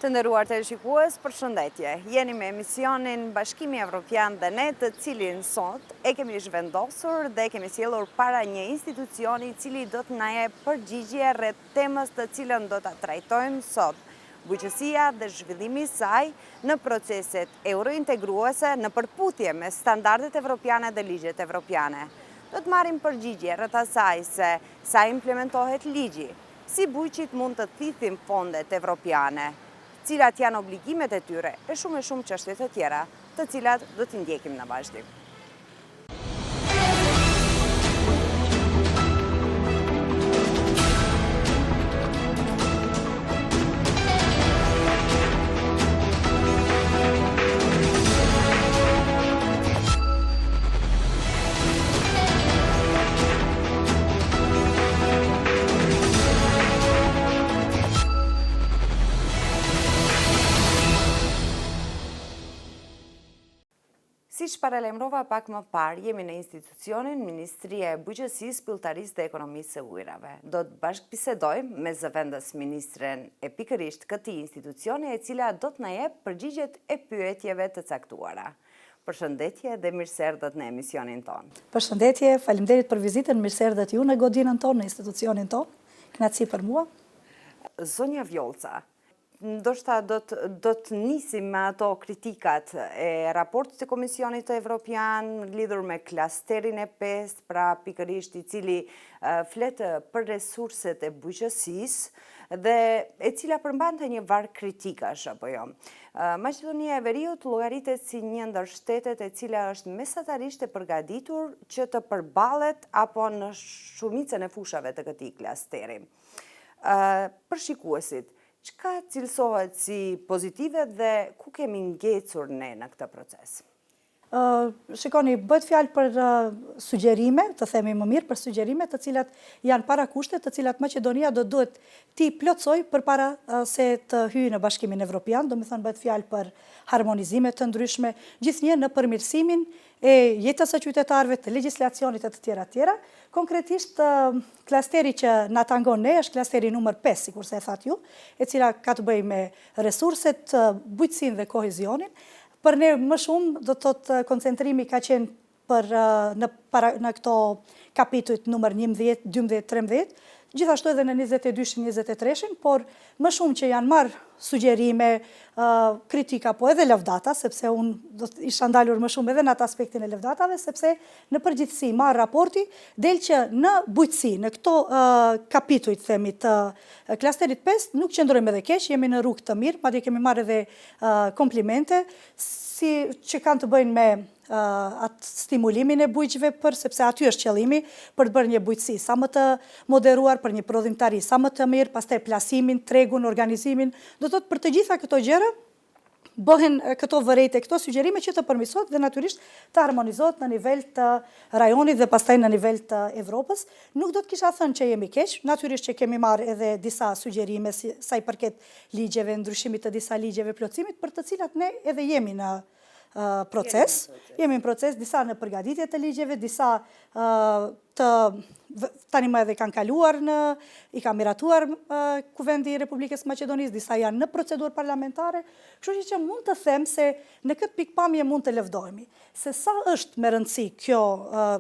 Të nderuar teleshikues, përshëndetje. Jeni me emisionin Bashkimi Evropian dhe ne, të cilin sot e kemi zhvendosur dhe kemi sjellur para një institucioni i cili do të na jep përgjigje rreth temës të cilën do ta trajtojmë sot. Bujqësia dhe zhvillimi i saj në proceset eurointegruese në përputhje me standardet evropiane dhe ligjet evropiane. Do të marrim përgjigje rreth asaj se sa implementohet ligji, si bujqit mund të thithin fondet evropiane, cilat janë obligimet e tyre e shumë çështje të tjera, të cilat do t'i ndjekim në vazhdim. Si shparalajmërova pak më parë, jemi në institucionin Ministria e Bujqësisë, Pilltarisë dhe Ekonomisë së Ujrave. Do të bashkëbisedojmë me zëvendës ministren e pikërisht këtij institucioni, e cila do të na jep përgjigjet e pyetjeve të caktuara. Përshëndetje dhe mirëseardhët në emisionin tonë. Përshëndetje, faleminderit për vizitën, mirëseardhët ju në godinën tonë, në institucionin tonë. Kënaqësi për mua. Zonja Vjollca, ndoshta do të nisim me ato kritikat e raportit të Komisionit Evropian lidhur me klasterin e 5, pra pikërisht i cili flet për resurset e bujqësisë dhe e cila përmbante një varg kritikash apo jo. Maqedonia e Veriut llogaritet si një ndër shtetet e cila është mesatarisht e përgatitur që të përballet apo në shumicën e fushave të këtij klasteri. Për shikuesit, çka cilësohet si pozitive dhe ku kemi ngecur ne në këtë proces? Shikoni, bëhet fjalë për sugjerime, të themi më mirë, për sugjerime të cilat janë para kushte, të cilat Maqedonia do duhet t'i plotësoj përpara se të hyjë në Bashkimin Evropian, do me thënë bëhet fjalë për harmonizime të ndryshme, gjithnjë në përmirësimin e jetës së qytetarëve, të legjislacionit e të tjera. Konkretisht, klasteri që na tangon ne është klasteri numër 5, sikur se e thatë ju, e cila ka të bëjë me resurset, bujqësinë dhe kohezionin. Për ne më shumë do të thotë koncentrimi ka qenë në këto kapitujt numër 11, 12, 13, gjithashtu edhe në 22-shin, 23-shin, por më shumë që janë marrë sugjerime, kritika, po edhe lëvdata, sepse unë do të isha ndalur më shumë edhe në atë aspektin e lëvdatave, sepse në përgjithësi marrë raporti, del që në bujqësi, në këto kapitujt, themi, të klasterit 5, nuk qëndrojmë edhe keq, jemi në rrugë të mirë, madje kemi marrë edhe komplimente, si që kanë të bëjnë me atë stimulimin e bujqëve, sepse aty është qëllimi për të bërë një bujqësi sa më të moderuar, për një prodhimtari sa më të mirë, pastaj plasimin, tregun, organizimin, do të thotë për të gjitha këto gjëra bëhen këto vërejtje, këto sugjerime që të përmirësohet dhe natyrisht të harmonizohet në nivel të rajonit dhe pastaj në nivel të Evropës. Nuk do të kisha thënë që jemi keq, natyrisht që kemi marrë edhe disa sugjerime sa i përket ligjeve, ndryshimit të disa ligjeve, plotësimit, për të cilat ne edhe jemi në proces. Jemi në proces, disa në përgatitje të ligjeve, disa tani më edhe kanë kaluar i ka miratuar Kuvendi i Republikës Maqedonisë, disa janë në procedurë parlamentare, kështu që mund të them se në këtë pikpamje mund të lëvdojmë. Se sa është me rëndësi kjo,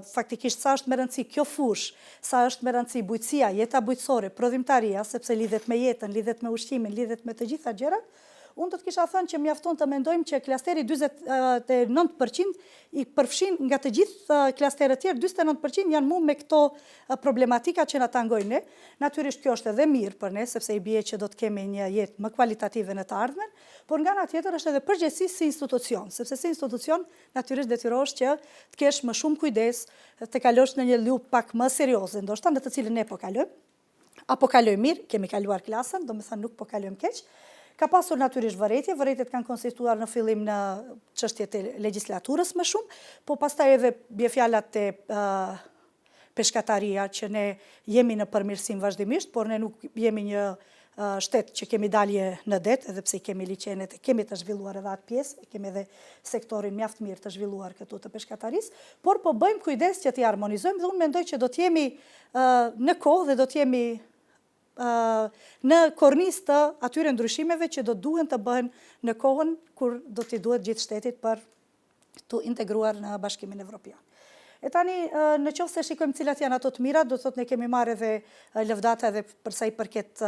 faktikisht sa është me rëndësi kjo fush, sa është me rëndësi bujqësia, jeta bujqësore, prodhimtaria, sepse lidhet me jetën, lidhet me ushqimin, lidhet me të gjitha gjërat, unë do të kisha thënë që mjafton të mendojmë që klasteri 49% i përfshin nga të gjithë klasteret tjerë, 49% janë mu me këto problematika që na tangojnë ne. Natyrisht kjo është edhe mirë për ne, sepse i bie që do të kemi një jetë më kualitative në të ardhmen, por nga ana tjetër është edhe përgjegjësi si institucion, sepse si institucion natyrisht detyrohesh që të kesh më shumë kujdes, të kalosh në një lupë pak më serioze, ndoshta në të cilën ne po kalojmë, apo kalojmë mirë, kemi kaluar klasën, do me thënë nuk po kalojmë keq. Ka pasur natyrisht vërejtjet kanë konsistuar në fillim në çështjet e legjislaturës më shumë, po pastaj edhe bie fjalat e peshkataria që ne jemi në përmirësim vazhdimisht, por ne nuk jemi një shtet që kemi dalje në det, edhe pse kemi liçenet, kemi të zhvilluar edhe atë pjesë, kemi edhe sektorin mjaft mirë të zhvilluar këtu të peshkatarisë, por po bëjmë kujdes që t'i harmonizojmë dhe unë mendoj që do t'jemi në kohë dhe do t'jemi në kornisë të atyre ndryshimeve që do duhen të bëhen në kohën kur do t'i duhet gjithë shtetit për të integruar në Bashkimin Evropian. E tani, në qoftë se shikojmë cilat janë ato të mira, do të thotë ne kemi marrë edhe lëvdata edhe për sa i përket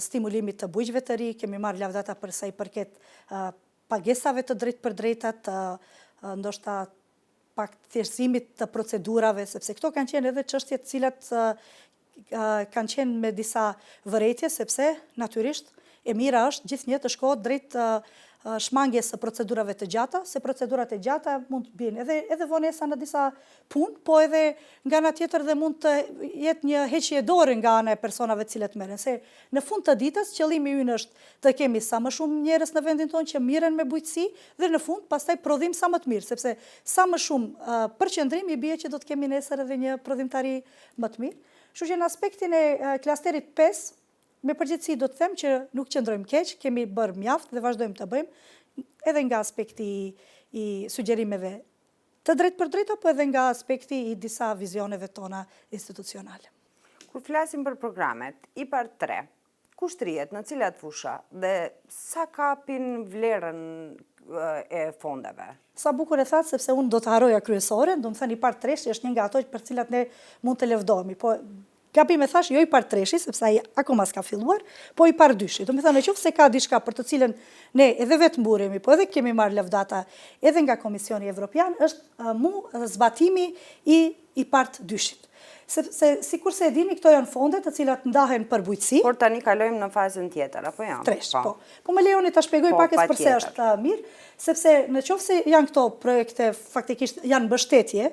stimulimit të bujqve të ri, kemi marrë lëvdata për sa i përket pagesave të drejt për drejtat, ndoshta pak thjeshtësimit të procedurave, sepse këto kanë qenë edhe çështje të cilat kanë qenë me disa vërejtje, sepse natyrisht e mira është gjithnjë të shkohet drejt shmangjes së procedurave të gjata, se procedurat e gjata mund të binë edhe vonesa në disa punë, po edhe nga ana tjetër dhe mund të jetë një heqje dorë nga ana e personave të cilët merren. Se në fund të ditës qëllimi ynë është të kemi sa më shumë njerëz në vendin tonë që mirren me bujqësi dhe në fund pastaj prodhim sa më të mirë, sepse sa më shumë përqendrim i bie që do të kemi nesër edhe një prodhimtari më të mirë. Kështu që në aspektin e klasterit 5, me përgjithësi do të them që nuk qëndrojmë keq, kemi bërë mjaft dhe vazhdojmë të bëjmë, edhe nga aspekti i sugjerimeve të drejt për drejt, apo edhe nga aspekti i disa vizioneve tona institucionale. Kur flasim për programet, IPAR 3, kush trihet, në cilat fusha dhe sa kapin vlerën e fondeve? Sa bukur e thatë, sepse unë do të haroja kryesore, do më thënë IPAR 3 është një nga ato për cilat ne mund të lëvdohemi, po kapim e thash, jo IPAR 3, sepse ai akoma s'ka filluar, po IPAR 2. Do të thënë, nëse ka diçka për të cilën ne edhe vetë mburemi, po edhe kemi marrë lëvdata edhe nga Komisioni Evropian, është zbatimi i IPAR 2. Sepse sikur se e dini, këto janë fonde të cilat ndahen për bujqësi. Por tani kalojmë në fazën tjetër, apo jo? 3, po. Po më lejoni ta shpjegoj pak përse është mirë, sepse në qoftë se janë këto projekte faktikisht janë mbështetje,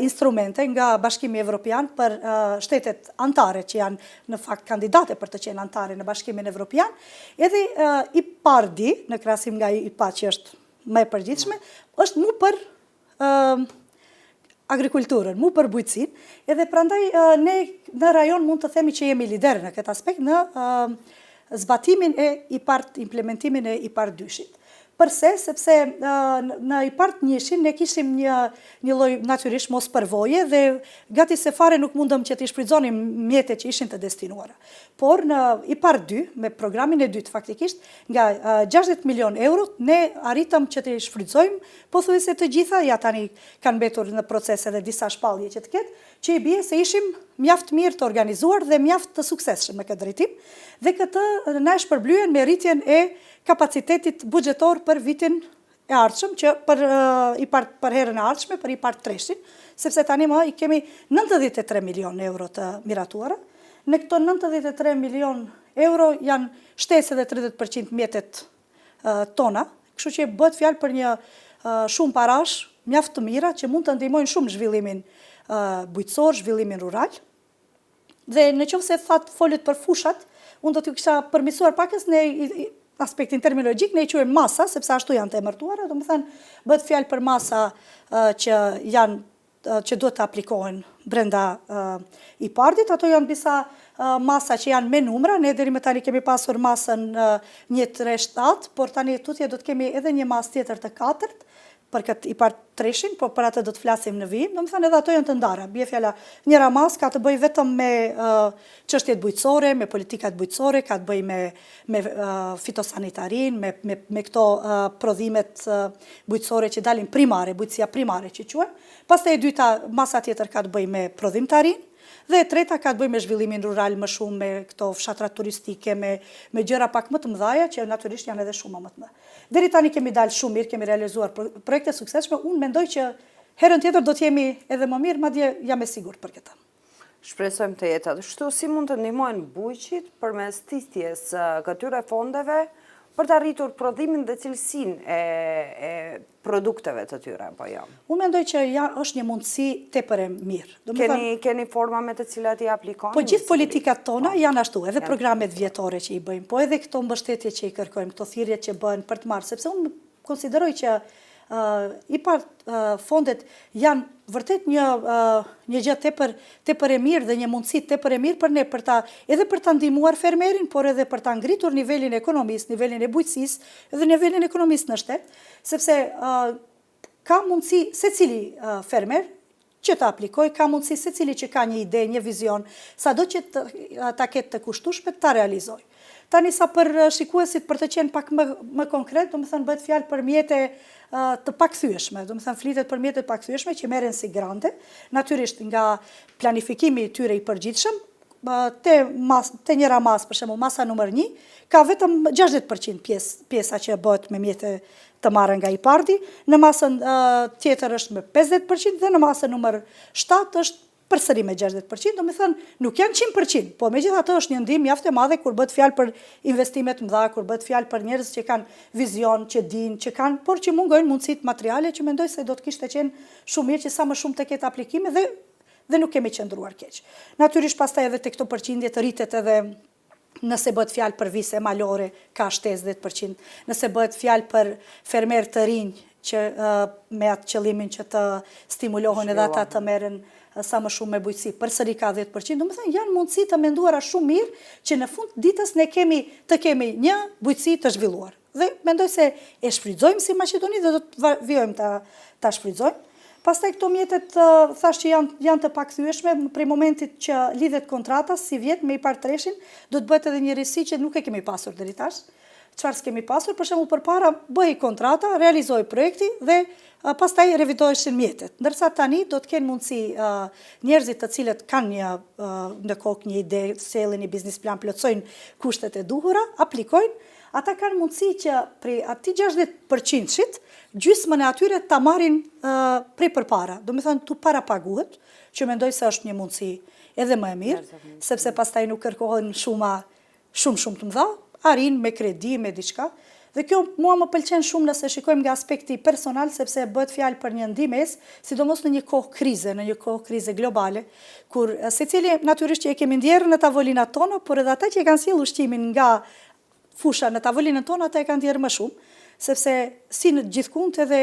instrumente nga Bashkimi Evropian për shtetet antare që janë në fakt kandidate për të qenë antare në Bashkimin Evropian, edhe IPARD-i, në krahasim nga IPA që është më e përgjithshme, është mu për agrikulturën, mu për bujqësinë, edhe prandaj ne në rajon mund të themi që jemi lider në këtë aspekt në zbatimin e implementimin e IPAR 2-shit. Përse? Sepse në IPAR 1-shin ne kishim një lloj natyrisht mos përvoje dhe gati se fare nuk mundëm që t'i shfrytëzonim mjetet që ishin të destinuara. Por në IPAR 2, me programin e dytë faktikisht, nga 60 milion euro, ne arritëm që t'i shfrytëzojmë pothuajse të gjitha, ja tani kanë mbetur në proces edhe disa shpallje që të ketë, që i bie se ishim mjaft mirë të organizuar dhe mjaft të suksesshëm me këtë drejtim, dhe këtë na e shpërblyen me rritjen e kapacitetit buxhetor për vitin e ardhshëm, që për herën e ardhshme, për IPAR 3-shin, sepse tani më i kemi 93 milion euro të miratuara. Në këto 93 milion euro janë shtesë dhe 30% mjetet tona, kështu që bëhet fjalë për një shumë parash, mjaft të mira, që mund të ndihmojnë shumë zhvillimin bujqësor, zhvillimin rural. Dhe në qoftë se thatë folet për fushat, unë do t'ju kisha përmirësuar pakës në aspektin terminologjik, ne i quajmë masa, sepse ashtu janë të emërtuara, do të thënë bëhet fjalë për masa që duhet të aplikohen brenda IPARD-it, ato janë disa masa që janë me numra, ne deri më tani kemi pasur masën 137, por tani tutje do të kemi edhe një masë tjetër të 4 për këtë IPAR 3-shin, po për atë do të flasim në vijim, do të thënë edhe ato janë të ndara. Bie fjala, njëra masë ka të bëjë vetëm me çështjet bujqësore, me politikat bujqësore, ka të bëjë me fitosanitarin, me këto prodhimet bujqësore që dalin primare, bujqësia primare që quhen. Pastaj e dyta, masa tjetër ka të bëjë me prodhimtarin, dhe e treta ka të bëjë me zhvillimin rural më shumë, me këto fshatra turistike, me gjëra pak më të mëdha, që natyrisht janë edhe shumë më të mëdha. Deri tani kemi dalë shumë mirë, kemi realizuar projekte suksesshme. Unë mendoj që herën tjetër do të jemi edhe më mirë, madje jam e sigurt për këtë. Shpresojmë të jetë. Kështu si mund të ndihmojnë bujqit përmes tisjes këtyre fondeve për të arritur prodhimin dhe cilësinë e produkteve të tyre, apo jo? Unë mendoj që është një mundësi tepër e mirë. Keni forma me të cilat i aplikoni? Po gjithë politikat tona janë ashtu, edhe programet vjetore që i bëjmë, po edhe këto mbështetje që i kërkojmë, këto thirrje që bëhen për të marrë, sepse unë konsideroj që IPAR fondet janë vërtet një gjë tepër e mirë dhe një mundësi tepër e mirë për ne edhe për ta ndihmuar fermerin, por edhe për ta ngritur nivelin e ekonomisë, nivelin e bujqësisë dhe nivelin e ekonomisë në shtet, sepse ka mundësi secili fermer që të aplikoj, ka mundësi se cili që ka një ide, një vizion, sa do që ta ketë të kushtueshme, ta realizoj. Tani sa për shikuesit për të qenë pak më konkret, do më thënë bëhet fjalë për mjete të pakthyeshme, do më thënë flitet për mjete të pakthyeshme që merren si grante, natyrisht nga planifikimi i tyre i përgjithshëm, te njëra masë, për shembull masa numër 1, ka vetëm 60% pjesa që bëhet me mjete të marrë nga IPARD-i, në masën tjetër është me 50% dhe në masën numër 7 është përsëri me 60%, do me thënë nuk janë 100%, po megjithatë është një ndihmë mjaft e madhe kur bëhet fjalë për investimet mëdha, kur bëhet fjalë për njerëz që kanë vizion, që dinë, që kanë, por që mungojnë mundësitë materiale që mendoj se do të kishte qenë shumë mirë që sa më shumë të ketë aplikime dhe nuk kemi qëndruar keq. Natyrisht pastaj edhe te këto përqindje të rritet edhe nëse bëhet fjalë për vise malore, ka shtesë 10%, nëse bëhet fjalë për fermer të rinj që me atë qëllimin që të stimulohen edhe ata të merren sa më shumë me bujqësi, përsëri ka 10%, do me thënë janë mundësi të menduara shumë mirë që në fund ditës ne të kemi një bujqësi të zhvilluar. Dhe mendoj se e shfrytëzojmë si Maqedoni dhe do të vijojmë ta shfrytëzojmë. Pastaj këto mjetet thash që janë të pakthyeshme, prej momentit që lidhet kontrata si vjet me IPARD Treshin, do të bëhet edhe një risi që nuk e kemi pasur deri tash. Çfarë s'kemi pasur, për shembull përpara bëhej kontrata, realizoi projekti dhe pastaj revidoheshin mjetet. Ndërsa tani do të kenë mundësi njerëzit të cilët kanë në kokë një ide, sjellin një biznes plan, plotësojnë kushtet e duhura, aplikojnë, ata kanë mundësi që prej atij 60%-shit, gjysmën e atyre ta marrin prej përpara. Do me thënë tu parapaguhet, që mendoj se është një mundësi edhe më e mirë, sepse pastaj nuk kërkohen shuma shumë të mëdha, arrin me kredi, me diçka. Dhe kjo mua më pëlqen shumë nëse shikojmë nga aspekti personal, sepse bëhet fjalë për një ndihmës, sidomos në një kohë krize globale, kur secili natyrisht që e kemi ndjerë në tavolinat tona, por edhe ata që e kanë sjellë ushqimin nga fusha në tavolinën tonë, ata e kanë ndjerë më shumë, sepse si në gjithkund edhe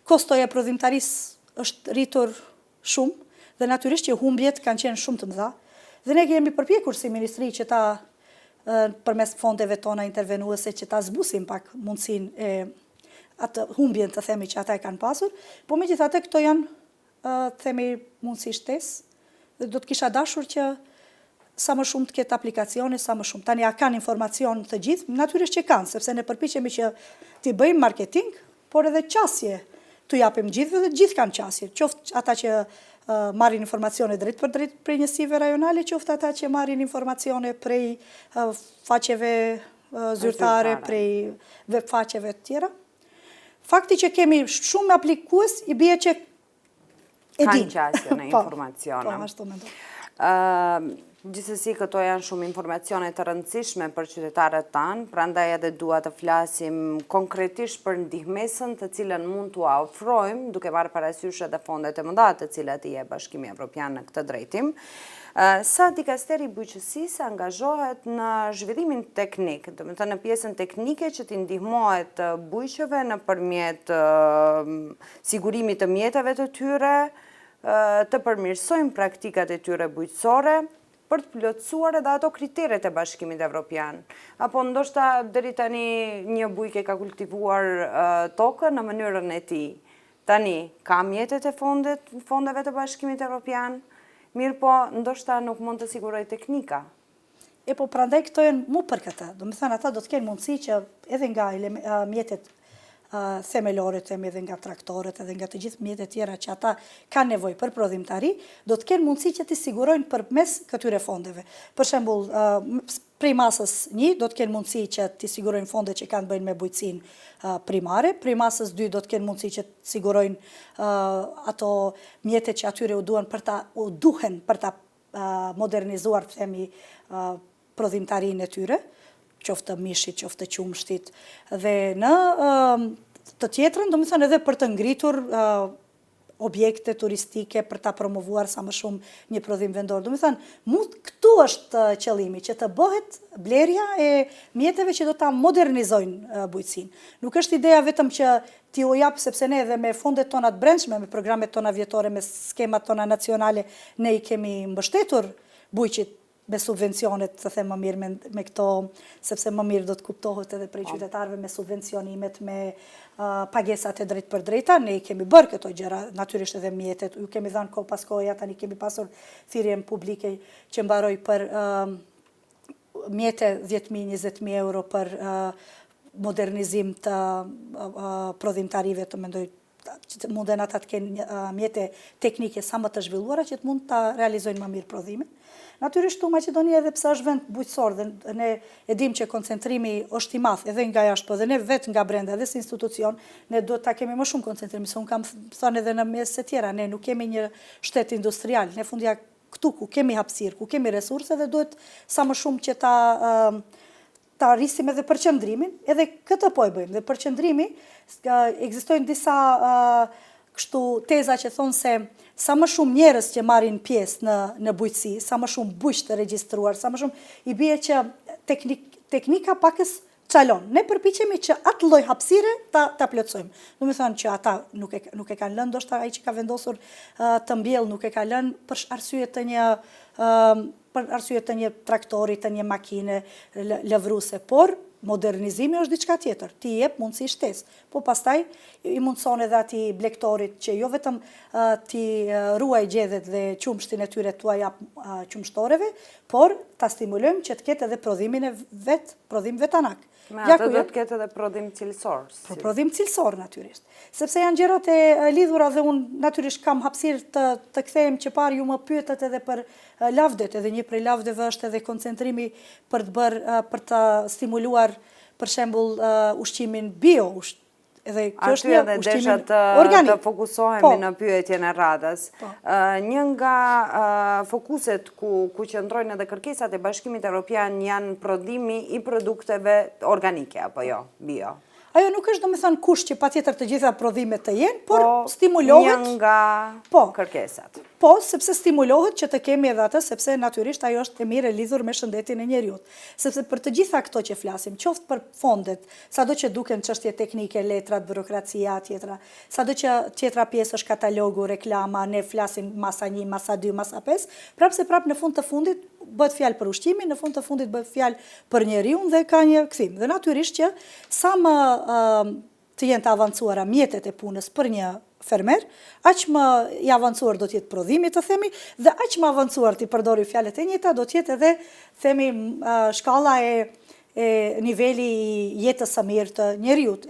kostoja e prodhimtarisë është rritur shumë, dhe natyrisht që humbjet kanë qenë shumë të mëdha. Dhe ne kemi përpjekur si ministri që ta përmes fondeve tona intervenuese që ta zbusim pak mundësin e atë humbjen të themi që ata e kanë pasur, po megjithatë këto janë themi mundësi shtesë dhe do të kisha dashur që sa më shumë të ketë aplikacione, sa më shumë. Tani a kanë informacion të gjithë? Natyrisht që kanë, sepse ne përpiqemi që t'i bëjmë marketing, por edhe qasje t'u japim gjithëve dhe gjithë kanë qasje. Qoftë ata që marrin informacione drejt për drejt prej njësive rajonale, qoftë ata që marrin informacione prej faqeve zyrtare, prej web faqeve të tjera. Fakti që kemi shumë aplikues i bie që e din. Kanë qasje në informacione. Po, ashtu mendoj. Gjithsesi këto janë shumë informacione të rëndësishme për qytetarët tanë, prandaj edhe dua të flasim konkretisht për ndihmesën të cilën mund t'u ofrojmë, duke marrë parasysh edhe fondet e mëdha të cilat i jep Bashkimi Evropian në këtë drejtim. Sa Dikasteri i Bujqësisë angazhohet në zhvillimin teknik, do të thënë në pjesën teknike që t'i ndihmohet bujqëve nëpërmjet sigurimit të mjeteve të tyre, të përmirësojnë praktikat e tyre bujqësore, për të plotësuar edhe ato kriteret e Bashkimit Evropian. Apo ndoshta deri tani një bujk e ka kultivuar tokën në mënyrën e tij. Tani, ka mjetet e fondeve të Bashkimit Evropian, mirë po ndoshta nuk mund të siguroj teknika. E po prandaj këto janë mu për këtë. Do me thënë ata do të kenë mundësi që edhe nga mjetet themelore, edhe nga traktorët, edhe nga të gjithë mjetet tjera që ata kanë nevojë për prodhimtari, do të kenë mundësi që t'i sigurojnë përmes këtyre fondeve. Për shembull, prej masës 1 do të kenë mundësi që t'i sigurojnë fondet që kanë bëjnë me bujqësinë primare, prej masës 2 do të kenë mundësi që t'i sigurojnë ato mjetet që atyre u duhen për ta modernizuar, themi, prodhimtarinë e tyre, qoftë të mishit, qoftë të qumshtit, dhe në të tjetrën, do me thënë edhe për të ngritur objekte turistike, për ta promovuar sa më shumë një prodhim vendor. Do me thënë, këtu është qëllimi, që të bëhet blerja e mjeteve që do ta modernizojnë bujqësinë. Nuk është ideja vetëm që ti u jap, sepse ne edhe me fondet tona të brendshme, me programet tona vjetore, me skemat tona nacionale, ne i kemi mbështetur bujqit me subvencionet, të them më mirë me këto, sepse më mirë do të kuptohet edhe prej qytetarëve me subvencionimet, me pagesat e drejt për drejta, ne i kemi bërë këto gjëra, natyrisht edhe mjetet, ju kemi dhënë kohë pas kohë, tani kemi pasur thirrjen publike që mbaroi për mjete 10.000, 20.000 euro për modernizim të prodhimtarive, të mendoj që munden ata të kenë mjete teknike sa më të zhvilluara që të mund të realizojnë më mirë prodhimin. Natyrisht, Maqedonia edhe pse është vend bujqësor dhe ne e dim që koncentrimi është i madh edhe nga jashtë, po edhe ne vetë nga brenda edhe si institucion, ne duhet ta kemi më shumë koncentrim, se unë kam thënë edhe në mes të tjera, ne nuk kemi një shtet industrial, ne fundja këtu ku kemi hapësirë, ku kemi resurse dhe duhet sa më shumë që ta rrisim edhe përqendrimin, edhe këtë po e bëjmë. Dhe përqendrimi, ekzistojnë disa kështu teza që thonë se sa më shumë njerëz që marrin pjesë në bujqësi, sa më shumë bujq të regjistruar, sa më shumë i bie që teknika pakës çalon. Ne përpiqemi që atë lloj hapësire ta plotësojmë. Do të thonë që ata nuk e kanë lënë, ndoshta ai që ka vendosur të mbjellë nuk e ka lënë për arsye të një traktori, të një makine lëvruese, por modernizimi është diçka tjetër. Ti jep mundësi shtesë, po pastaj i mundson edhe atij blektorit që jo vetëm ti ruaj gjedhet dhe qumshtin e tyre tua jap qumshtoreve, por ta stimulojmë që të ketë edhe prodhimin e prodhim vetanak. Me atë do të ketë edhe prodhim cilësor. Prodhim cilësor, natyrisht. Sepse janë gjërat e lidhura dhe unë natyrisht kam hapësirë të kthehem që parë ju më pyetët edhe për lavdet, edhe një prej lavdeve është edhe koncentrimi për të stimuluar për shembull ushqimin bio, edhe kjo është një ushqimin organik. Të fokusohemi në pyetjen e radhës. Një nga fokuset ku qëndrojnë edhe kërkesat e Bashkimit Evropian janë prodhimi i produkteve organike, apo jo, bio. Ajo nuk është domethënë kusht që patjetër të gjitha prodhimet të jenë, por stimulohet një nga kërkesat. Po, sepse stimulohet që të kemi edhe atë, sepse natyrisht ajo është e mirë e lidhur me shëndetin e njeriut. Sepse për të gjitha këto që flasim, qoftë për fondet, sado që duken çështje teknike, letrat, bürokracia, tjetra, sado që tjetra pjesë është katalogu, reklama, ne flasim masa 1, masa 2, masa 5, prapse në fund të fundit bëhet fjalë për ushqimin, në fund të fundit bëhet fjalë për njeriun dhe ka një kthim. Dhe natyrisht që sa më të jenë të avancuara mjetet e punës për një fermer, aq më i avancuar do të jetë prodhimi, të themi, dhe aq më avancuar të i përdori fjalët e njëjta, do të jetë edhe, themi, shkalla e niveli i jetës së mirë të njeriut,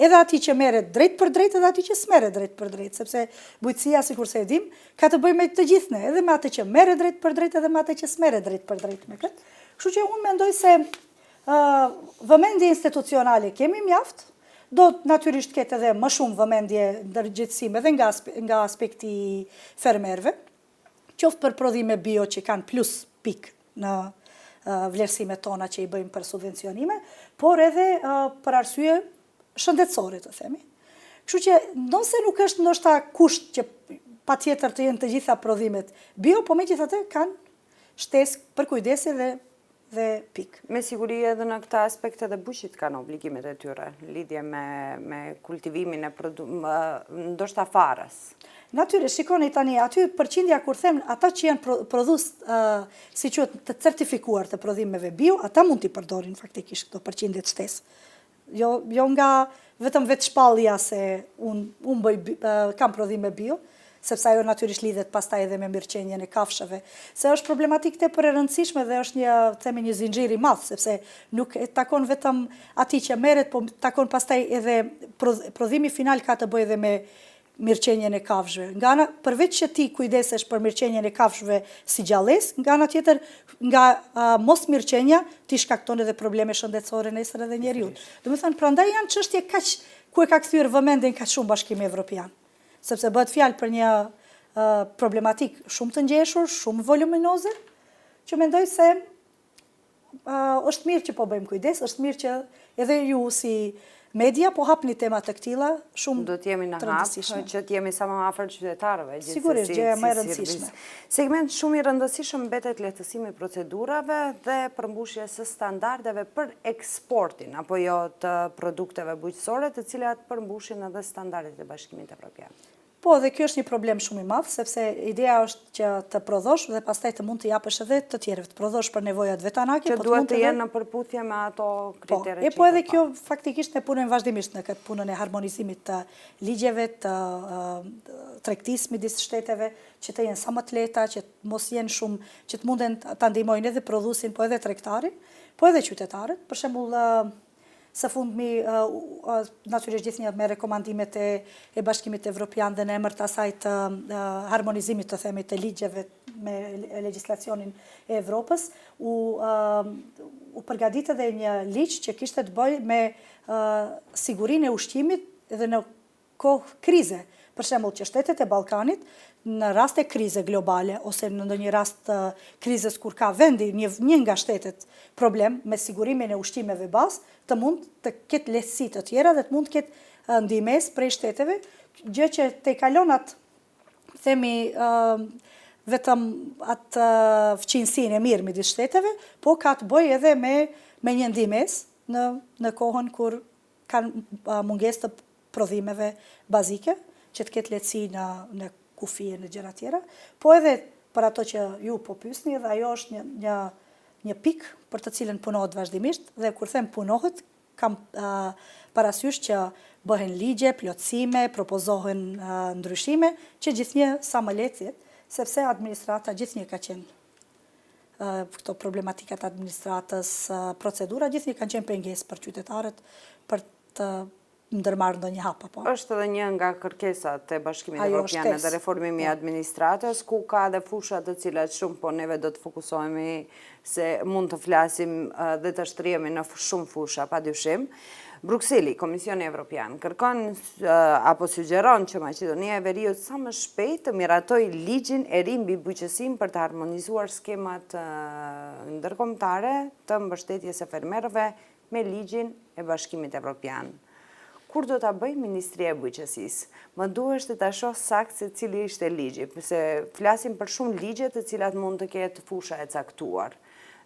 edhe ati që merret drejt për drejt, edhe ati që s'merret drejt për drejt, sepse bujqësia, sikur se e dim, ka të bëjë me të gjithë ne, edhe me atë që merret drejt për drejt, edhe me atë që s'merret drejt për drejt me këtë. Kështu që unë mendoj se vëmendje institucionale kemi mjaft, do natyrisht ketë edhe më shumë vëmendje ndërgjithësime edhe nga aspekti i fermerëve, qoftë për prodhime bio që kanë plus pik në vlerësimet tona që i bëjmë për subvencionime, por edhe për arsye shëndetësore, të themi. Kështu që nëse nuk është ndoshta kusht që patjetër të jenë të gjitha prodhimet bio, po megjithatë kanë shtesë për kujdesi dhe pik. Me siguri edhe në këta aspekte dhe bushit kanë obligimet e tyre, lidhje me kultivimin e ndoshta farës. Natyrisht, shikoni tani, aty përqindja kur them, ata që janë prodhues si quhet të certifikuar të prodhimeve bio, ata mund t'i përdorin faktikisht këto përqindje të shtesë. Jo nga vetëm vetë shpallja se unë kam prodhime bio, sepse ajo natyrisht lidhet pastaj edhe me mirëqenjen e kafshëve. Se është problematik tepër e rëndësishme dhe është një zinxhir i madh, sepse nuk e takon vetëm atij që merret, po takon pastaj edhe prodhimi final ka të bëjë edhe me mirëqenjen e kafshëve. Nga ana përveç që ti kujdesesh për mirëqenjen e kafshëve si gjallësë, nga ana tjetër nga mos mirëqenia ti shkakton edhe probleme shëndetësore nesër edhe njeriut. Domethënë prandaj janë çështje kaq ku e ka kthyer vëmendjen kaq shumë Bashkimi Evropian. Sepse bëhet fjalë për një problematik shumë të ngjeshur, shumë voluminoze, që mendoj se është mirë që po bëjmë kujdes, është mirë që edhe ju si media po hapni tema të këtilla shumë do të jemi në hap, që të jemi sa më afër qytetarëve. Sigurisht, gjëja më e rëndësishme. Segment shumë i rëndësishëm mbetet lehtësimi i procedurave dhe përmbushjes së standardeve për eksportin apo jo të produkteve bujqësore, të cilat përmbushin edhe standardet e Bashkimit Evropian. Po, dhe kjo është një problem shumë i madh, sepse ideja është që të prodhosh dhe pastaj të mund të japësh edhe të tjerëve, të prodhosh për nevojat vetanake, që duhet të jenë në përputhje me ato kritere që po edhe kjo faktikisht ne punojmë vazhdimisht në këtë punën e harmonizimit të ligjeve, të tregtisë midis shteteve, që të jenë sa më të lehta, që mos jenë shumë, që të munden ta ndihmojnë edhe prodhuesin, po edhe tregtarin, po edhe qytetarët. Për shembull, së fundmi, natyrisht gjithnjë me rekomandimet e Bashkimit Evropian dhe në emër të asaj të harmonizimit të themi të ligjeve me legjislacionin e Evropës, u përgatitet edhe një ligj që kishte të bëjë me sigurinë e ushqimit edhe në kohë krize. Për shembull që shtetet e Ballkanit në rast e krize globale ose në ndonjë rast krizes kur ka vendi një nga shtetet problem me sigurimin e ushqimeve bazë, të mund të ketë lehtësi të tjera dhe të mund të ketë ndihmës prej shteteve, gjë që te kalon atë themi vetëm atë fqinësinë e mirë midis shteteve, po ka të bëjë edhe me një ndihmës në kohën kur kanë mungesë të prodhimeve bazike, që të ketë lehtësi në kufi e në gjëra tjera, po edhe për ato që ju po pyesni, dhe ajo është një pikë për të cilën punohet vazhdimisht, dhe kur them punohet, kam parasysh që bëhen ligje, plotësime, propozohen ndryshime, që gjithnjë sa më lehtë, sepse administrata gjithnjë ka qenë këto problematikat administratës, procedura, gjithnjë kanë qenë pengesë për qytetarët për të ndërmarrë ndonjë hap apo. Është edhe një nga kërkesat e Bashkimit Evropian dhe reformimi i administratës, ku ka edhe fusha të cilat shumë, po neve do të fokusohemi se mund të flasim dhe të shtrihemi në shumë fusha, padyshim. Brukseli, Komisioni Evropian, kërkon apo sugjeron që Maqedonia e Veriut sa më shpejt të miratoj ligjin e ri mbi bujqësinë për të harmonizuar skemat ndërkombëtare të mbështetjes së fermerëve me ligjin e Bashkimit Evropian. Kur do ta bëj Ministria e Bujqësisë? Më duhet të ta shoh saktë se cili ishte ligji, se flasim për shumë ligje të cilat mund të ketë fusha e caktuar.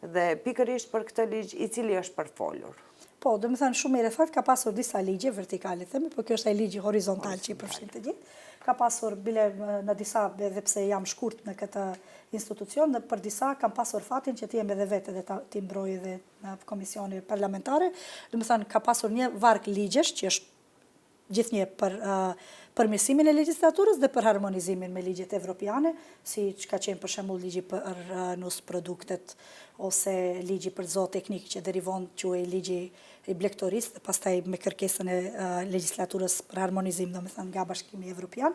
Dhe pikërisht për këtë ligj i cili është përfolur. Po, do të thënë shumë mirë fakt ka pasur disa ligje vertikale, themi, por kjo është ai ligji horizontal që i përfshin të gjithë. Ka pasur bile në disa, edhe pse jam shkurt në këtë institucion, për disa kam pasur fatin që të jem edhe vetë dhe të mbroj edhe në komisione parlamentare. Do të thënë ka pasur një varg ligjesh që është gjithnjë për përmirësimin e legjislaturës dhe për harmonizimin me ligjet evropiane, si që ka qenë për shembull ligji për nus produktet ose ligji për zooteknik që derivon quhej ligji i blektorisë dhe pastaj me kërkesën e legjislaturës për harmonizim, domethënë nga Bashkimi Evropian,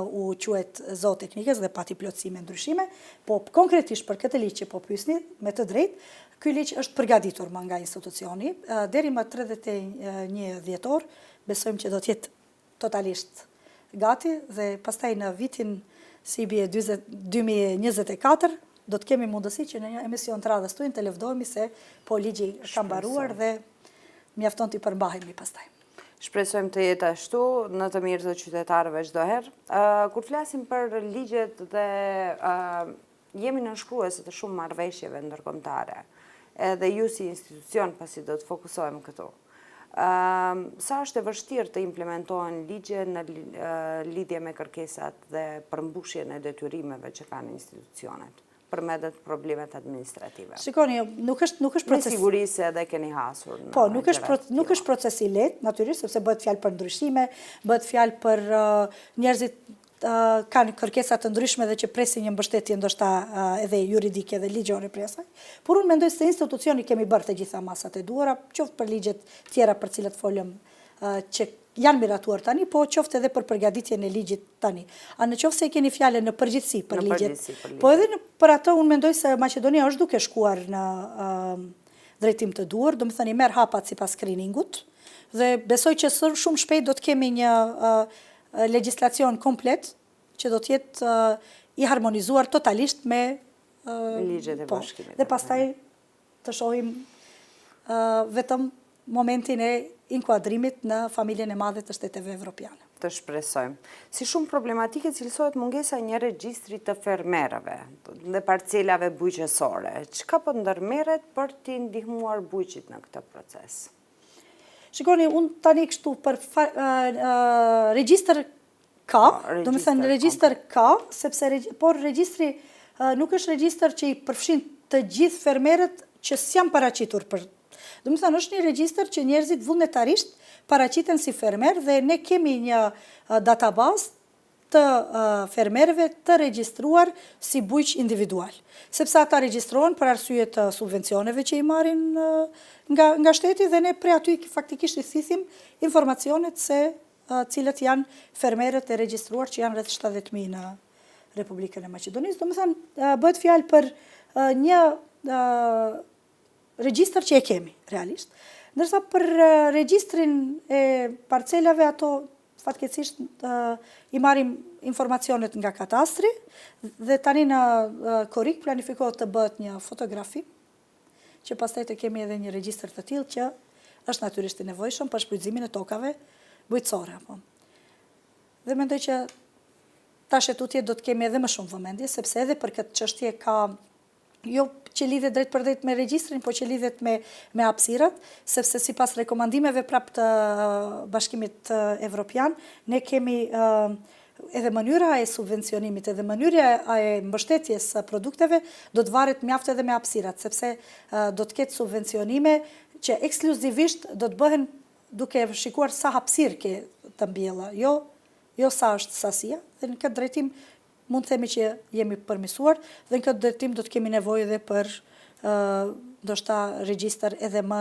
u quhet zooteknikës dhe pati plotësime ndryshime, po konkretisht për këtë ligj që po pyesni, me të drejtë, ky ligj është përgatitur nga institucioni, deri më 31 dhjetor, besojmë që do të jetë totalisht gati dhe pastaj në vitin si bie 2024 do të kemi mundësi që në një emision të radhës tuaj të lëvdojmë se po ligji ka mbaruar dhe mjafton të përmbahemi pastaj. Shpresojmë të jetë ashtu në të mirë të qytetarëve çdo herë. Kur flasim për ligjet dhe jemi nënshkruese të shumë marrëveshjeve ndërkombëtare, edhe ju si institucion pasi do të fokusohem këtu. Sa është e vështirë të implementohen ligje në lidhje me kërkesat dhe përmbushjen e detyrimeve që kanë institucionet, përmjet problemet administrative? Shikoni, nuk është proces. Me siguri se edhe keni hasur. Po, nuk është proces i lehtë, natyrisht, sepse bëhet fjalë për ndryshime, bëhet fjalë për njerëzit kanë kërkesa të ndryshme dhe që presin një mbështetje ndoshta edhe juridike dhe ligjore prej asaj. Por unë mendoj se institucioni kemi bërë të gjitha masat e duara, qoftë për ligjet tjera për cilat folëm që janë miratuar tani, po qoftë edhe për përgatitjen e ligjit tani. A në qoftë se keni fjalën në përgjithësi për ligjet, po edhe për ato unë mendoj se Maqedonia është duke shkuar në drejtim të duhur, domethënë i merr hapat sipas screeningut dhe besoj që shumë shpejt do të kemi një legjislacion komplet që do të jetë i harmonizuar totalisht me ligjet e Bashkimit. Dhe pastaj të shohim vetëm momentin e inkuadrimit në familjen e madhe të shteteve evropiane. Të shpresojmë. Si shumë problematike cilësohet mungesa një regjistri të fermerëve dhe parcelave bujqësore. Çka po ndërmerret për t'i ndihmuar bujqit në këtë proces? Shikoni, unë tani kështu për regjistër ka, do me thënë regjistër ka, por regjistri nuk është regjistër që i përfshin të gjithë fermerët që s'janë paraqitur për. Do me thënë është një regjistër që njerëzit vullnetarisht paraqiten si fermer dhe ne kemi një databazë të fermerëve të regjistruar si bujq individual. Sepse ata regjistrohen për arsye të subvencioneve që i marrin nga shteti dhe ne prej aty faktikisht i thithim informacionet se cilët janë fermerët e regjistruar që janë rreth 70.000 në Republikën e Maqedonisë. Do me thënë, bëhet fjalë për një regjistër që e kemi, realisht. Ndërsa për regjistrin e parcelave, ato fatkeqësisht i marrim informacionet nga katastri dhe tani në Korik planifikohet të bëhet një fotografi, që pastaj të kemi edhe një regjistër të tillë që është natyrisht i nevojshëm për shfrytëzimin e tokave bujqësore. Dhe mendoj që tash e tutje do të kemi edhe më shumë vëmendje, sepse edhe për këtë çështje ka jo që lidhet drejt për drejt me regjistrin, po që lidhet me hapësirat, sepse sipas rekomandimeve prap të Bashkimit Evropian, ne kemi edhe mënyra e subvencionimit, edhe mënyra e mbështetjes së produkteve do të varet mjaft edhe me hapësirat, sepse do të ketë subvencionime që ekskluzivisht do të bëhen duke shikuar sa hapësirë ke të mbjella, jo sa është sasia, dhe në këtë drejtim mund të themi që jemi përmirësuar, dhe në këtë drejtim do të kemi nevojë edhe për ndoshta regjistër edhe më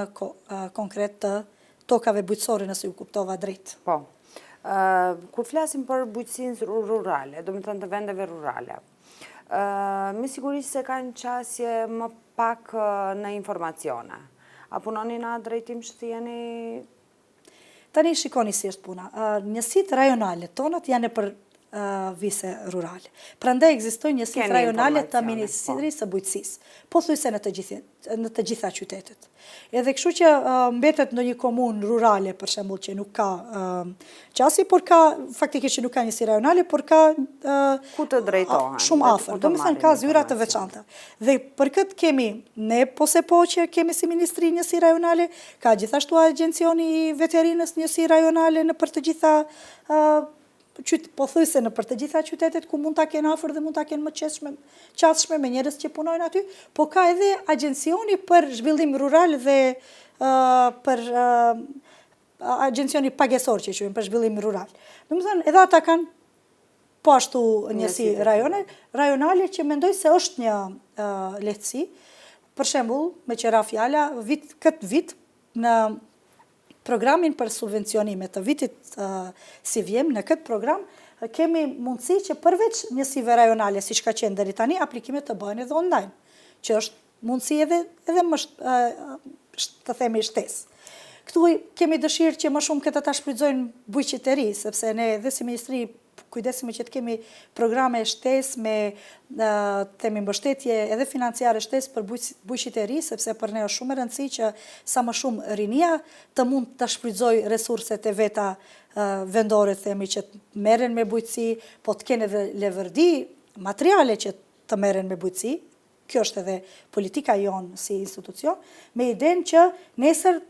konkret të tokave bujqësore, nëse ju kuptova drejt. Po. Kur flasim për bujqësinë rurale, do me thënë të vendeve rurale, me siguri se kanë qasje më pak në informacione. A punoni në drejtim që të jeni... Tani shikoni si është puna. Njësitë rajonale tonat janë për vise rurale. Prandaj ekzistojnë njësitë rajonale të Ministrisë së Bujqësisë, pothuajse në të gjitha qytetet. Edhe kështu që mbetet në një komunë rurale, për shembull, që nuk ka qasje, por ka faktikisht që nuk ka njësi rajonale, por ka ku të drejtohen. Shumë afër. Do me thënë ka zyra të veçanta. Dhe për këtë kemi ne pose po që kemi si Ministri njësi rajonale, ka gjithashtu Agjencioni i Veterinës njësi rajonale në për të gjitha pothuajse në për të gjitha qytetet ku mund ta kenë afër dhe mund ta kenë më qasshme me njerëz që punojnë aty, po ka edhe agjencioni për zhvillim rural dhe për agjencioni pagesor që quhen për zhvillim rural. Domethënë edhe ata kanë po ashtu njësi rajonale që mendoj se është një lehtësi. Për shembull, me qira fjala, këtë vit në programin për subvencionime të vitit si vjem, në këtë program, kemi mundësi që përveç njësive rajonale, si shka qenë deri tani, aplikimet të bëjnë edhe online, që është mundësi edhe më të themi shtesë. Këtu kemi dëshirë që më shumë këtë ta shfrytëzojnë bujqit e ri, sepse ne dhe si Ministri kujdesime që të kemi programe shtesë me themi mbështetje edhe financiare shtesë për bujqit e ri, sepse për ne është shumë e rëndësi që sa më shumë rinia të mund të shfrytëzoj resurset e veta vendore, themi që të merren me bujqësi, po të kenë edhe levërdi, materiale që të merren me bujqësi. Kjo është edhe politika jonë si institucion, me idenë që nesër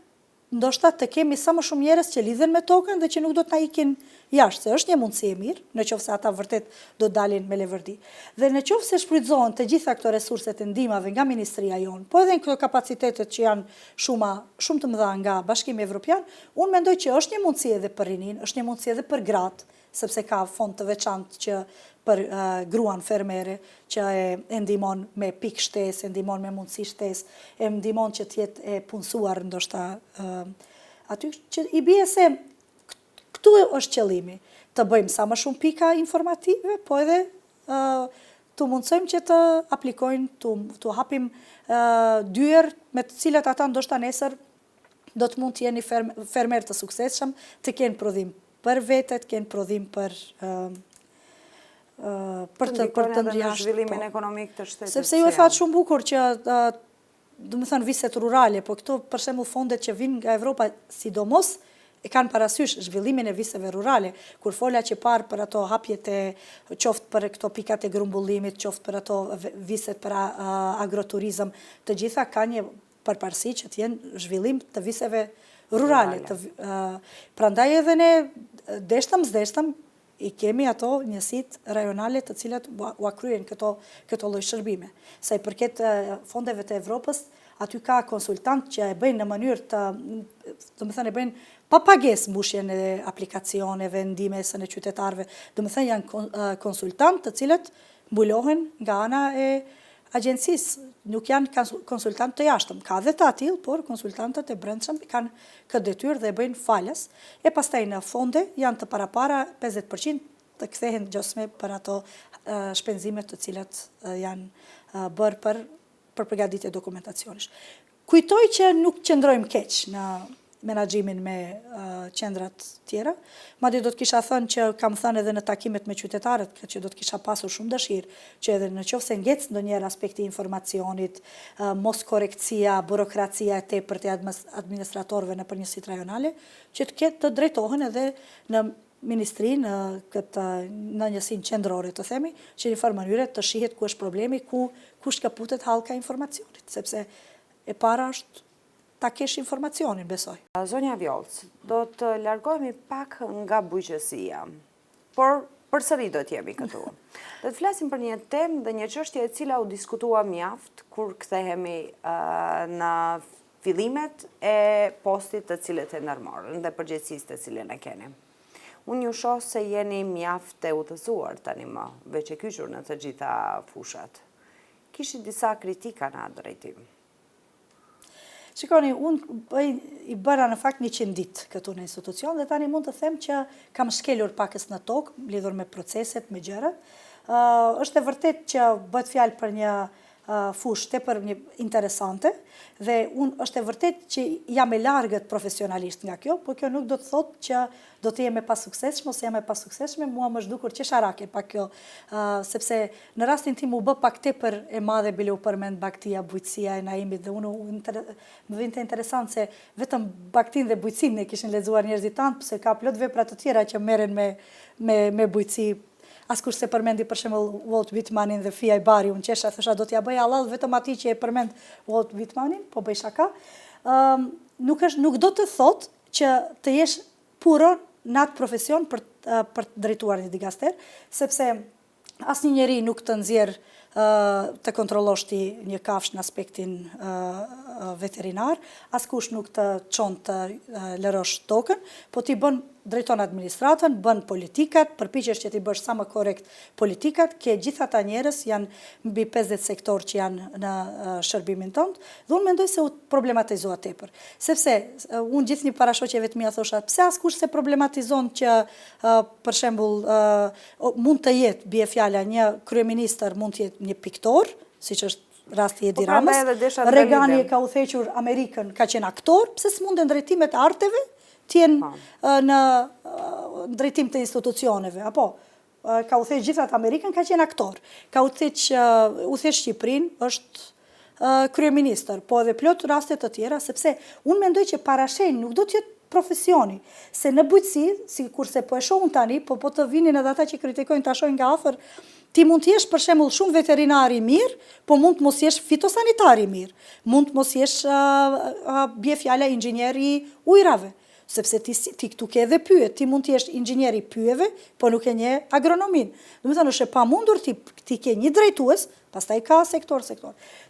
ndoshta të kemi sa më shumë njerëz që lidhen me tokën dhe që nuk do të na ikin jashtë, se është një mundësi e mirë, në qoftë se ata vërtet do dalin me levërdi. Dhe në qoftë se shfrytëzohen të gjitha këto resurset e ndihmave nga ministria jonë, po edhe në këto kapacitetet që janë shumë të mëdha nga Bashkimi Evropian, unë mendoj që është një mundësi edhe për rinin, është një mundësi edhe për gratë, sepse ka fond të veçantë që për gruan fermere, që e ndihmon me pikë shtesë, e ndihmon me mundësi shtesë, e ndihmon që të jetë e punësuar ndoshta aty që i bie se këtu është qëllimi, të bëjmë sa më shumë pika informative, po edhe të mundsojmë që të aplikojnë, të hapim dyer me të cilat ata ndoshta nesër do të mund të jeni fermer të suksesshëm, të kenë prodhim për vete, të kenë prodhim për të zhvillimin ekonomik të shtetit. Sepse ju e thatë shumë bukur që do të thënë viset rurale, po këto për shembull fondet që vinë nga Evropa sidomos e kanë parasysh zhvillimin e viseve rurale, kur fola që parë për ato hapjet e qoftë për këto pikat e grumbullimit, qoftë për ato viset për agroturizëm, të gjitha ka një përparësi që të jenë zhvillim të viseve rurale. Prandaj edhe ne deshtëm i kemi ato njësit rajonale të cilat u kryen këto lloj shërbime. Sa i përket fondeve të Evropës, aty ka konsultant që e bëjnë në mënyrë e bëjnë pa pagesë mbushjen e aplikacioneve, ndihmesën e qytetarëve. Janë konsultant të cilët mbulohen nga ana e agjencisë, nuk janë konsultant të jashtëm. Ka dhe të atil, por konsultantët e brendshëm kanë këtë detyrë dhe bëjnë falas, e pastaj në fonde janë të para 50% të kthehen gjosme për ato shpenzimet të cilat janë bërë për përgatitje dokumentacionesh. Kujtoj që nuk qëndrojmë keq në menaxhimin me qendrat tjera, madje do të kisha thënë që kam thënë edhe në takimet me qytetarët, që do të kisha pasur shumë dëshirë që edhe në qoftë se ngec ndonjëherë aspekti i informacionit, mos korrektësia, burokracia e tepërt e administratorëve nëpër njësitë rajonale, që të drejtohen edhe në ministri, në njësinë qendrore të themi, që në një farë mënyre të shihet ku është problemi, ku shkëputet hallka e informacionit, sepse e para është ta kesh informacionin, besoj. Zonja Vjollc, do të largohemi pak nga bujqësia, por përsëri do t'jemi këtu. Do të flasim për një temë dhe një çështje e cila u diskutua mjaft kur kthehemi në fillimet e postit të cilët e ndërmorën dhe përgjegjësisë të cilën e keni. Unë ju shoh se jeni mjaft e udhëzuar tani më, veç e kyçur në të gjitha fushat. Kishit disa kritika në atë drejtim. Shikoni, unë i bëra në fakt 100 ditë këtu në institucion dhe tani mund të them që kam shkelur pakës në tokë, lidhur me proceset, me gjërat. Është e vërtet që bëhet fjalë për një fushë tepër interesante dhe unë është e vërtet që jam e largët profesionalisht nga kjo, por kjo nuk do të thotë që do të jem e pasuksesshme ose jam e pasuksesshme, mua më zhdukur qesharake pa kjo, sepse në rastin tim u bë pak tepër e madhe bile u përmend baktia, bujqësia e Naimit dhe unë më vinte interesant se vetëm baktin dhe bujqësinë e kishin lexuar njerëzit tanë, pse ka plot vepra të tjera që merren me bujqësi. Askush se përmendi për shembull Walt Whitmanin dhe Fia i Bari, unë qesha, thësha do t'ja bëj halal vetëm atij që e përmend Walt Whitmanin, po bëj shaka. Nuk do të thotë që të jesh puro në atë profesion për të drejtuar një digaster, sepse asnjë njeri nuk të nxjerr të kontrollosh ti një kafshë në aspektin veterinar, askush nuk të çon të lërosh tokën, po ti drejton administratën, bën politikat, përpiqesh që ti bësh sa më korrekt politikat, ke gjithë ata njerëz, janë mbi 50 sektor që janë në shërbimin tënd, dhe unë mendoj se u problematizua tepër. Sepse unë gjithë një parashoqjeve të mia thosha, pse askush se problematizon që për shembull mund të jetë, bie fjala, një kryeministër mund të jetë një piktor, siç është rasti Edi Ramës, Regani ka u thequr Amerikën, ka qenë aktor, pse s'munden drejtimet e arteve tjenë në drejtim të institucioneve, apo ka u theq gjithat Amerikën, ka qenë aktor, ka u theq Shqipërinë, është kryeministër, po edhe plot raste të tjera, sepse unë mendoj që parashenj nuk do të jetë profesioni, se në bujqësi, si kurse po e shohun tani, po të vinin edhe ata që kritikojnë të shohin nga afër, ti mund t'jesh për shembull shumë veterinari mirë, po mund të mos jesh fitosanitari mirë, mund të mos jesh bie fjala inxhinieri ujrave, sepse ti këtu ke edhe pyet, ti mund të jesh inxhinieri pyjeve, po nuk e nje agronomin. Do të thënë është e pamundur ti ke një drejtues, pastaj ka sektor.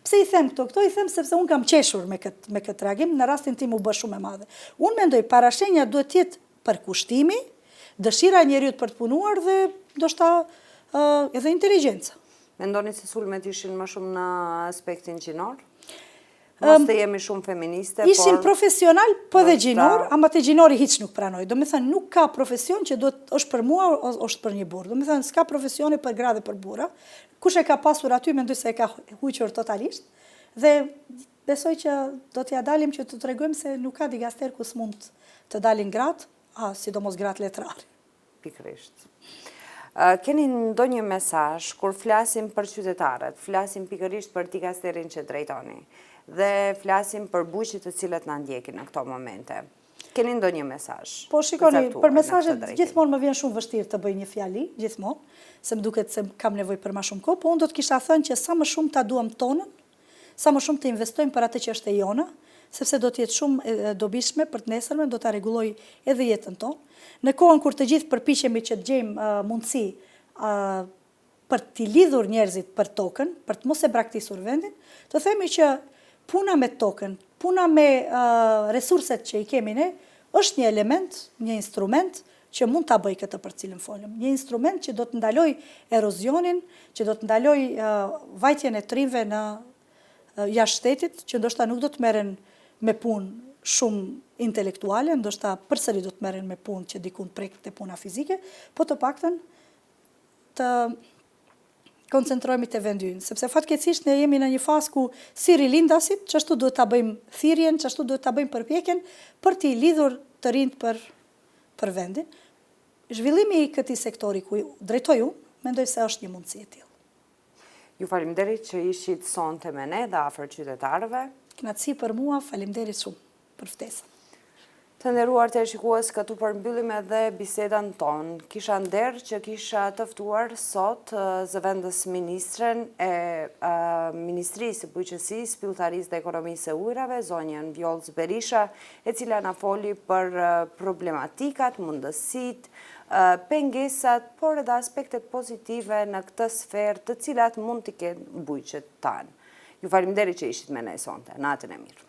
Pse i them këto? Këto i them sepse unë kam qeshur me këtë reagim, në rastin tim u bë shumë e madhe. Unë mendoj parashenja duhet të jetë përkushtimi, dëshira e njeriut për të punuar dhe ndoshta edhe inteligjenca. Mendoni se sulmet ishin më shumë në aspektin gjinor? Mos të jemi shumë feministe, por... Ishin profesional, po dhe gjinor, ama të gjinori hiç nuk pranoj. Do me thënë, nuk ka profesion që është për mua, është për një burë. Do me thënë, s'ka profesioni për gra dhe për burra. Kush e ka pasur aty, mendoj se e ka huqur totalisht. Dhe besoj që do t'ja dalim që të tregojmë se nuk ka digaster ku s'mund të dalin gratë, sidomos gratë letrare. Pikërisht. Keni ndonjë mesazh kur flasim për qytetarët, flasim pikërisht për digasterin që drejtoni, dhe flasim për bujqit të cilët na ndjekin në këto momente. Keni ndonjë mesazh? Po shikoni, për mesazhet gjithmonë më vjen shumë vështirë të bëj një fjali, gjithmonë, se më duket se kam nevojë për më shumë kohë, po unë do të kisha thënë që sa më shumë ta duam tonën, sa më shumë të investojmë për atë që është e jona, sepse do të jetë shumë e dobishme për të nesërmen, do ta rregullojë edhe jetën tonë. Në kohën kur të gjithë përpiqemi që të gjejmë mundësi për t'i lidhur njerëzit për tokën, për të mos e braktisur vendin, të themi që puna me tokën, puna me resurset që i kemi ne, është një element, një instrument që mund t'a bëj këtë për cilën folëm. Një instrument që do të ndaloj erozionin, që do të ndaloj vajtjen e trimëve në jashtë shtetit, që ndoshta nuk do të merren me punë shumë intelektuale, ndoshta përsëri do të merren me punë që dikun prek te puna fizike, po të paktën të koncentrohemi te vendi ynë, sepse fatkeqësisht ne jemi në një fazë ku si rilindasit, çashtu duhet ta bëjmë thirrjen, çashtu duhet ta bëjmë përpjekjen për t'i lidhur të rinjt për vendin. Zhvillimi i këtij sektori ku drejtoj unë, mendoj se është një mundësi e tillë. Ju faleminderit që ishit sonte me ne dhe afër qytetarëve. Kënaqësi për mua, faleminderit shumë për ftesën. Të nderuar teleshikues, këtu përmbyllim edhe bisedën tonë. Kisha nder që kisha të ftuar sot zëvendës ministren e Ministrisë së Bujqësisë, Pilltarisë dhe Ekonomisë së Ujrave, zonjën Vjollcë Berisha, e cila na foli për problematikat, mundësitë, pengesat, por edhe aspektet pozitive në këtë sferë, të cilat mund t'i kenë bujqet tanë. Ju faleminderit që ishit me ne sonte. Natën e mirë.